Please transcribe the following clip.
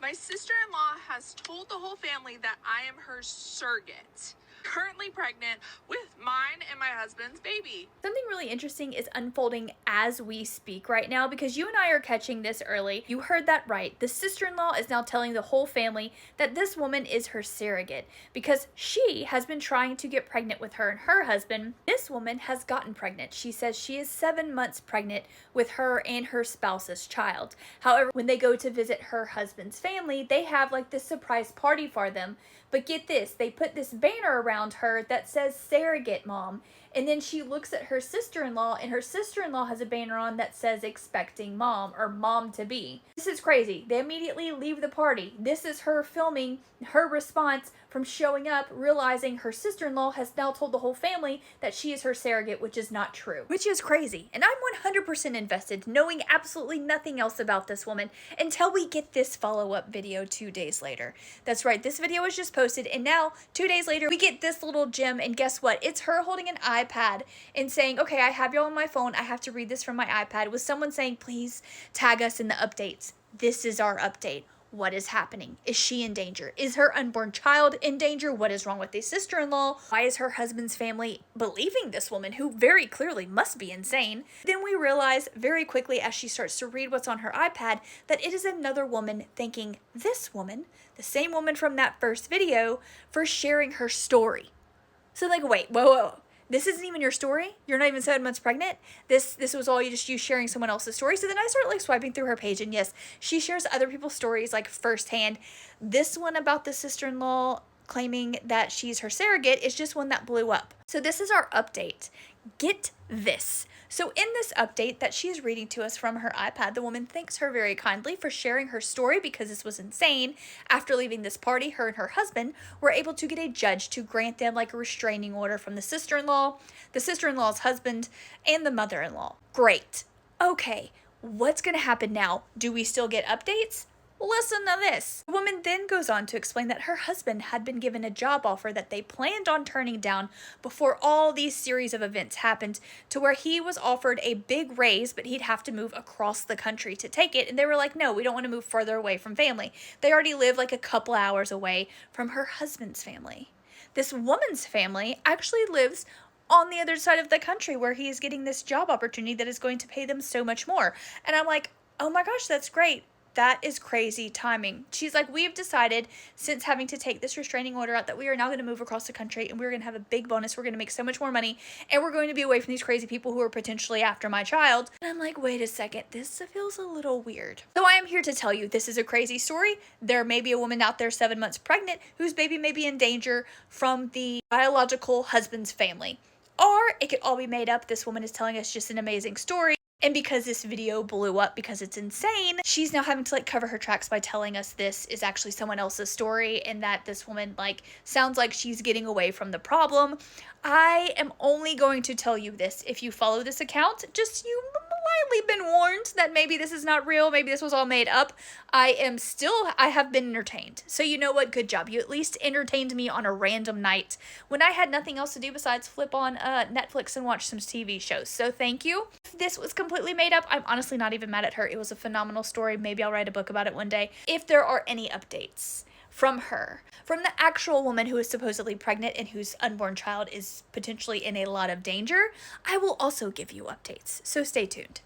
My sister-in-law has told the whole family that I am her surrogate, currently pregnant with mine and my husband's baby. Something really interesting is unfolding as we speak right now, because you and I are catching this early. You heard that right. The sister-in-law is now telling the whole family that this woman is her surrogate because she has been trying to get pregnant with her and her husband. This woman has gotten pregnant. She says she is 7 months pregnant with her and her spouse's child. However, when they go to visit her husband's family, they have like this surprise party for them. But get this, they put this banner around her that says Surrogate Mom. And then she looks at her sister-in-law, and her sister-in-law has a banner on that says expecting mom or mom to be. This is crazy. They immediately leave the party. This is her filming her response from showing up, realizing her sister-in-law has now told the whole family that she is her surrogate, which is not true. Which is crazy. And I'm 100% invested, knowing absolutely nothing else about this woman until we get this follow-up video 2 days later. That's right, this video was just posted, and now 2 days later we get this little gem, and guess what? It's her holding an iPad and saying, okay, I have y'all on my phone, I have to read this from my iPad, with someone saying, please tag us in the updates. This is our update. What is happening? Is she in danger? Is her unborn child in danger? What is wrong with the sister-in-law? Why is her husband's family believing this woman, who very clearly must be insane? Then we realize very quickly as she starts to read what's on her iPad that it is another woman thanking this woman, the same woman from that first video, for sharing her story. So like, wait, whoa. This isn't even your story? You're not even 7 months pregnant? This was all you sharing someone else's story? So then I start like swiping through her page, and yes, she shares other people's stories like firsthand. This one about the sister-in-law claiming that she's her surrogate is just one that blew up. So this is our update. Get this. So in this update that she's reading to us from her iPad, the woman thanks her very kindly for sharing her story because this was insane. After leaving this party, her and her husband were able to get a judge to grant them like a restraining order from the sister-in-law's husband, and the mother-in-law. Great. Okay, what's going to happen now? Do we still get updates? Listen to this. The woman then goes on to explain that her husband had been given a job offer that they planned on turning down before all these series of events happened, to where he was offered a big raise, but he'd have to move across the country to take it. And they were like, no, we don't want to move further away from family. They already live like a couple hours away from her husband's family. This woman's family actually lives on the other side of the country, where he is getting this job opportunity that is going to pay them so much more. And I'm like, oh my gosh, that's great. That is crazy timing. She's like, we've decided, since having to take this restraining order out, that we are now going to move across the country, and we're going to have a big bonus. We're going to make so much more money, and we're going to be away from these crazy people who are potentially after my child. And I'm like, wait a second, this feels a little weird. So I am here to tell you, this is a crazy story. There may be a woman out there 7 months pregnant whose baby may be in danger from the biological husband's family. Or it could all be made up. This woman is telling us just an amazing story. And because this video blew up because it's insane, she's now having to like cover her tracks by telling us this is actually someone else's story, and that this woman like sounds like she's getting away from the problem. I am only going to tell you this if you follow this account. Just you lightly been warned that maybe this is not real, maybe this was all made up. I have been entertained. So you know what? Good job. You at least entertained me on a random night when I had nothing else to do besides flip on Netflix and watch some TV shows. So thank you. If this was completely made up, I'm honestly not even mad at her. It was a phenomenal story. Maybe I'll write a book about it one day. If there are any updates from her, from the actual woman who is supposedly pregnant and whose unborn child is potentially in a lot of danger, I will also give you updates. So stay tuned.